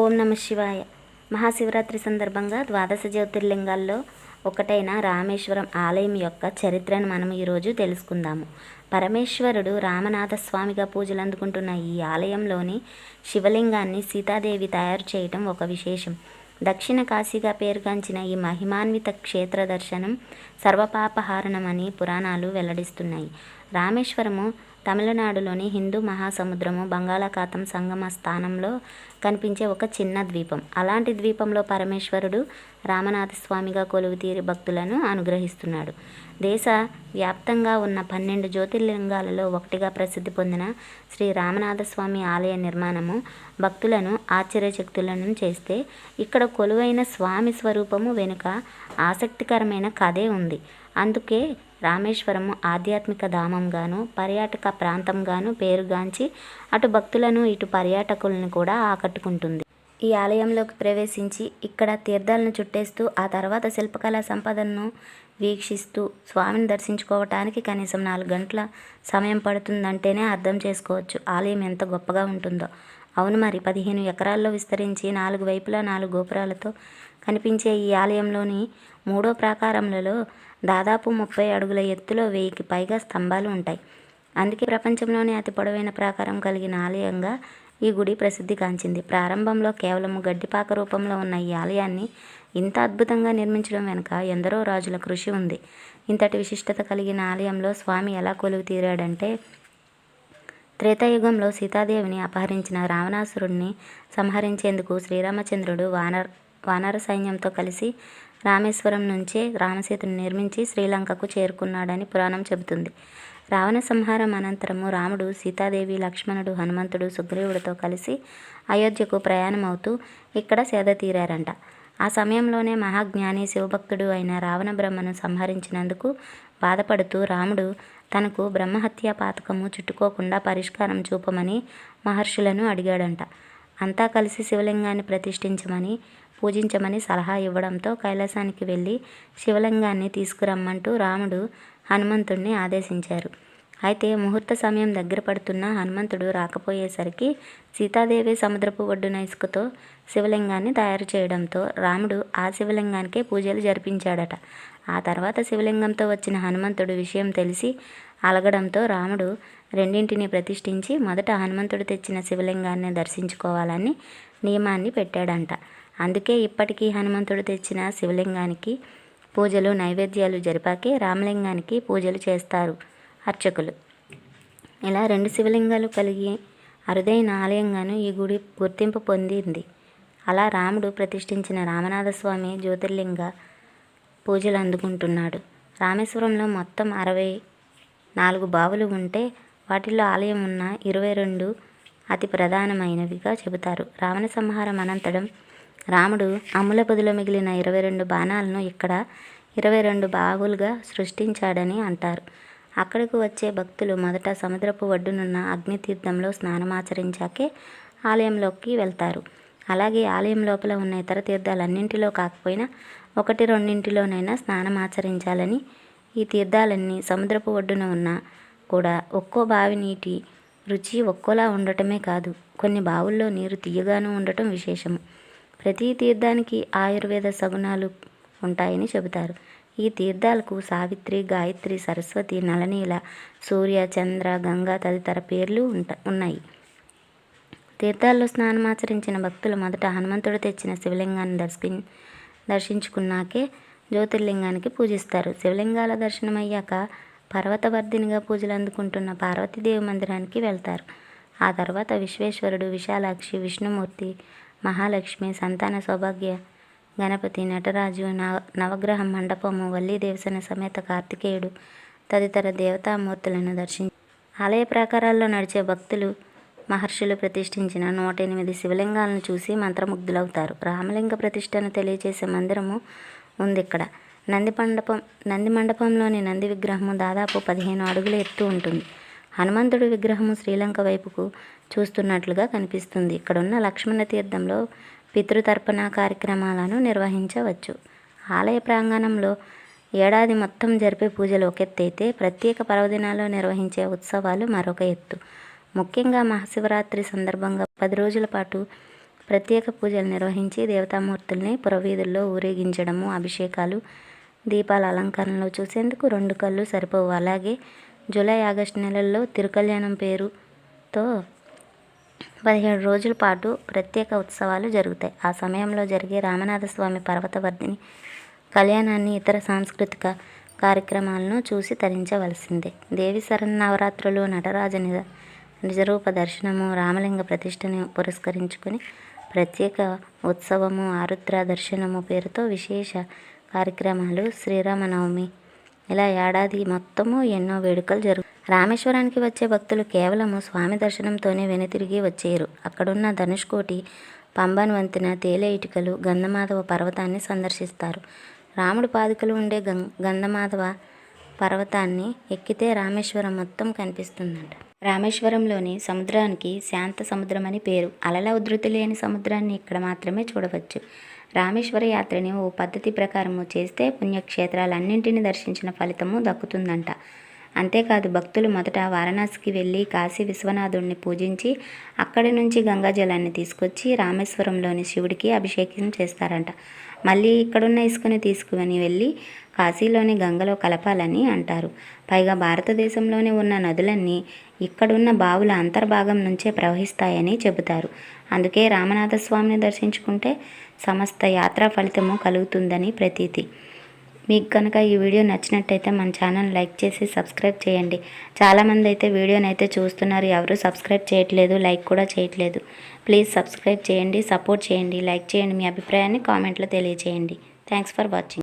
ఓం నమ శివాయ. మహాశివరాత్రి సందర్భంగా ద్వాదశ జ్యోతిర్లింగాల్లో ఒకటైన రామేశ్వరం ఆలయం యొక్క చరిత్రను మనం ఈరోజు తెలుసుకుందాము. పరమేశ్వరుడు రామనాథస్వామిగా పూజలు అందుకుంటున్న ఈ ఆలయంలోని శివలింగాన్ని సీతాదేవి తయారు చేయటం ఒక విశేషం. దక్షిణ కాశీగా పేరుగాంచిన ఈ మహిమాన్విత క్షేత్ర దర్శనం సర్వపాపహారణమని పురాణాలు వెల్లడిస్తున్నాయి. రామేశ్వరము తమిళనాడులోని హిందూ మహాసముద్రము బంగాళాఖాతం సంగమ స్థానంలో కనిపించే ఒక చిన్న ద్వీపం. అలాంటి ద్వీపంలో పరమేశ్వరుడు రామనాథస్వామిగా కొలువుతీరి భక్తులను అనుగ్రహిస్తున్నాడు. దేశ వ్యాప్తంగా ఉన్న 12 జ్యోతిర్లింగాలలో ఒకటిగా ప్రసిద్ధి పొందిన శ్రీ రామనాథస్వామి ఆలయ నిర్మాణము భక్తులను ఆశ్చర్యచకితులను చేస్తే, ఇక్కడ కొలువైన స్వామి స్వరూపము వెనుక ఆసక్తికరమైన కథే ఉంది. అందుకే రామేశ్వరము ఆధ్యాత్మిక ధామంగాను పర్యాటక ప్రాంతంగాను పేరుగాంచి అటు భక్తులను ఇటు పర్యాటకులను కూడా ఆకట్టుకుంటుంది. ఈ ఆలయంలోకి ప్రవేశించి ఇక్కడ తీర్థాలను చుట్టేస్తూ ఆ తర్వాత శిల్పకళా సంపదను వీక్షిస్తూ స్వామిని దర్శించుకోవటానికి కనీసం 4 గంటల సమయం పడుతుందంటేనే అర్థం చేసుకోవచ్చు ఆలయం ఎంత గొప్పగా ఉంటుందో. అవును మరి, 15 ఎకరాల్లో విస్తరించి 4 వైపులా 4 గోపురాలతో కనిపించే ఈ ఆలయంలోని 3వ ప్రాకారంలో దాదాపు 30 అడుగుల ఎత్తులో 1000కి పైగా స్తంభాలు ఉంటాయి. అందుకే ప్రపంచంలోనే అతి పొడవైన ప్రాకారం కలిగిన ఆలయంగా ఈ గుడి ప్రసిద్ధిగాంచింది. ప్రారంభంలో కేవలము గడ్డిపాక రూపంలో ఉన్న ఈ ఆలయాన్ని ఇంత అద్భుతంగా నిర్మించడం వెనుక ఎందరో రాజుల కృషి ఉంది. ఇంతటి విశిష్టత కలిగిన ఆలయంలో స్వామి ఎలా కొలువు తీరాడంటే, త్రేతాయుగంలో సీతాదేవిని అపహరించిన రావణాసురుడిని సంహరించేందుకు శ్రీరామచంద్రుడు వానర సైన్యంతో కలిసి రామేశ్వరం నుంచే రామసేతుని నిర్మించి శ్రీలంకకు చేరుకున్నాడని పురాణం చెబుతుంది. రావణ సంహారం అనంతరము రాముడు, సీతాదేవి, లక్ష్మణుడు, హనుమంతుడు, సుగ్రీవుడితో కలిసి అయోధ్యకు ప్రయాణమవుతూ ఇక్కడ సేద తీరారంట. ఆ సమయంలోనే మహాజ్ఞాని శివభక్తుడు అయిన రావణ బ్రహ్మను సంహరించినందుకు బాధపడుతూ రాముడు తనకు బ్రహ్మహత్యా పాతకము చుట్టుకోకుండా పరిష్కారం చూపమని మహర్షులను అడిగాడంట. అంతా కలిసి శివలింగాన్ని ప్రతిష్ఠించమని పూజించమని సలహా ఇవ్వడంతో కైలాసానికి వెళ్ళి శివలింగాన్ని తీసుకురమ్మంటూ రాముడు హనుమంతుడిని ఆదేశించారు. అయితే ముహూర్త సమయం దగ్గర పడుతున్న హనుమంతుడు రాకపోయేసరికి సీతాదేవి సముద్రపు ఒడ్డున ఇసుకతో శివలింగాన్ని తయారు చేయడంతో రాముడు ఆ శివలింగానికే పూజలు జరిపించాడట. ఆ తర్వాత శివలింగంతో వచ్చిన హనుమంతుడు విషయం తెలిసి అలగడంతో రాముడు రెండింటిని ప్రతిష్ఠించి మొదట హనుమంతుడు తెచ్చిన శివలింగాన్ని దర్శించుకోవాలని నియమాన్ని పెట్టాడంట. అందుకే ఇప్పటికీ హనుమంతుడు తెచ్చిన శివలింగానికి పూజలు నైవేద్యాలు జరిపాకే రామలింగానికి పూజలు చేస్తారు అర్చకులు. ఇలా 2 శివలింగాలు కలిగి అరుదైన ఆలయంగాను ఈ గుడి గుర్తింపు పొందింది. అలా రాముడు ప్రతిష్ఠించిన రామనాథస్వామి జ్యోతిర్లింగ పూజలు అందుకుంటున్నాడు. రామేశ్వరంలో మొత్తం 64 బావులు ఉంటే వాటిల్లో ఆలయం ఉన్న 22 అతి ప్రధానమైనవిగా చెబుతారు. రావణ సంహారం అనంతరం రాముడు అమ్ముల పొదిలో మిగిలిన 22 బాణాలను ఇక్కడ 22 బావులుగా సృష్టించాడని అంటారు. అక్కడకు వచ్చే భక్తులు మొదట సముద్రపు ఒడ్డునున్న అగ్నితీర్థంలో స్నానమాచరించాకే ఆలయంలోకి వెళ్తారు. అలాగే ఆలయం లోపల ఉన్న ఇతర తీర్థాలన్నింటిలో కాకపోయినా 1-2 స్నానమాచరించాలని. ఈ తీర్థాలన్నీ సముద్రపు ఒడ్డున ఉన్నా కూడా ఒక్కో బావి నీటి రుచి ఒక్కోలా ఉండటమే కాదు, కొన్ని బావుల్లో నీరు తీయగాను ఉండటం విశేషము. ప్రతి తీర్థానికి ఆయుర్వేద సగుణాలు ఉంటాయని చెబుతారు. ఈ తీర్థాలకు సావిత్రి, గాయత్రి, సరస్వతి, నలనీల, సూర్య, చంద్ర, గంగా తదితర పేర్లు ఉన్నాయి. తీర్థాల్లో స్నానమాచరించిన భక్తులు మొదట హనుమంతుడు తెచ్చిన శివలింగాన్ని దర్శించుకున్నాకే జ్యోతిర్లింగానికి పూజిస్తారు. శివలింగాల దర్శనమయ్యాక పర్వతవర్ధినిగా పూజలు అందుకుంటున్న పార్వతీదేవి మందిరానికి వెళ్తారు. ఆ తర్వాత విశ్వేశ్వరుడు, విశాలాక్షి, విష్ణుమూర్తి, మహాలక్ష్మి, సంతాన సౌభాగ్య గణపతి, నటరాజు, నవగ్రహ మండపము, వల్లీదేవసేన సమేత కార్తికేయుడు తదితర దేవతామూర్తులను దర్శించి ఆలయ ప్రాకారాల్లో నడిచే భక్తులు మహర్షులు ప్రతిష్ఠించిన 108 శివలింగాలను చూసి మంత్రముగ్ధులవుతారు. రామలింగ ప్రతిష్టను తెలియజేసే మందిరము ఉంది ఇక్కడ. నంది మండపంలోని నంది విగ్రహము దాదాపు 15 అడుగుల ఎత్తు ఉంటుంది. హనుమంతుడి విగ్రహము శ్రీలంక వైపుకు చూస్తున్నట్లుగా కనిపిస్తుంది. ఇక్కడున్న లక్ష్మణ తీర్థంలో పితృతర్పణ కార్యక్రమాలను నిర్వహించవచ్చు. ఆలయ ప్రాంగణంలో ఏడాది మొత్తం జరిపే పూజలు ఒక ఎత్తు అయితే, ప్రత్యేక పర్వదినాల్లో నిర్వహించే ఉత్సవాలు మరొక ఎత్తు. ముఖ్యంగా మహాశివరాత్రి సందర్భంగా 10 రోజుల పాటు ప్రత్యేక పూజలు నిర్వహించి దేవతామూర్తుల్ని పురవీధుల్లో ఊరేగించడము, అభిషేకాలు, దీపాల అలంకరణలు చూసేందుకు 2 కళ్ళు సరిపోవు. అలాగే జూలై, ఆగస్టు నెలల్లో తిరుకల్యాణం పేరుతో 17 రోజుల పాటు ప్రత్యేక ఉత్సవాలు జరుగుతాయి. ఆ సమయంలో జరిగే రామనాథస్వామి పర్వతవర్ధిని కళ్యాణాన్ని, ఇతర సాంస్కృతిక కార్యక్రమాలను చూసి తరించవలసిందే. దేవి శరన్నవరాత్రులు, నటరాజ నిజరూప దర్శనము, రామలింగ ప్రతిష్టని పురస్కరించుకొని ప్రత్యేక ఉత్సవము, ఆరుద్ర దర్శనము పేరుతో విశేష కార్యక్రమాలు, శ్రీరామనవమి, ఇలా ఏడాది మొత్తము ఎన్నో వేడుకలు జరుగుతాయి. రామేశ్వరానికి వచ్చే భక్తులు కేవలము స్వామి దర్శనంతోనే వెనుతిరిగి వచ్చేయరు. అక్కడున్న ధనుష్కోటి, పంబన్ వంతెన, తేలే ఇటుకలు, గంధమాధవ పర్వతాన్ని సందర్శిస్తారు. రాముడి పాదుకలు ఉండే గంధమాధవ పర్వతాన్ని ఎక్కితే రామేశ్వరం మొత్తం కనిపిస్తుందంట. రామేశ్వరంలోని సముద్రానికి శాంత సముద్రం అని పేరు. అలల ఉధృతి లేని సముద్రాన్ని ఇక్కడ మాత్రమే చూడవచ్చు. రామేశ్వర యాత్రని ఓ పద్ధతి ప్రకారము చేస్తే పుణ్యక్షేత్రాలన్నింటినీ దర్శించిన ఫలితము దక్కుతుందంట. అంతేకాదు, భక్తులు మొదట వారణాసికి వెళ్ళి కాశీ విశ్వనాథుడిని పూజించి అక్కడి నుంచి గంగాజలాన్ని తీసుకొచ్చి రామేశ్వరంలోని శివుడికి అభిషేకం చేస్తారంట. మళ్ళీ ఇక్కడున్న ఇసుకని తీసుకుని వెళ్ళి కాశీలోని గంగలో కలపాలని అంటారు. పైగా భారతదేశంలోనే ఉన్న నదులన్నీ ఇక్కడున్న బావుల అంతర్భాగం నుంచే ప్రవహిస్తాయని చెబుతారు. అందుకే రామనాథస్వామిని దర్శించుకుంటే సమస్త యాత్రా ఫలితము కలుగుతుందని ప్రతీతి. మీకు కనుక ఈ వీడియో నచ్చినట్టయితే మన ఛానల్ లైక్ చేసి సబ్స్క్రైబ్ చేయండి. చాలామంది అయితే వీడియోని అయితే చూస్తున్నారు, ఎవరు సబ్స్క్రైబ్ చేయట్లేదు, లైక్ కూడా చేయట్లేదు. ప్లీజ్ సబ్స్క్రైబ్ చేయండి, సపోర్ట్ చేయండి, లైక్ చేయండి. మీ అభిప్రాయాన్ని కామెంట్లో తెలియజేయండి. Thanks for watching.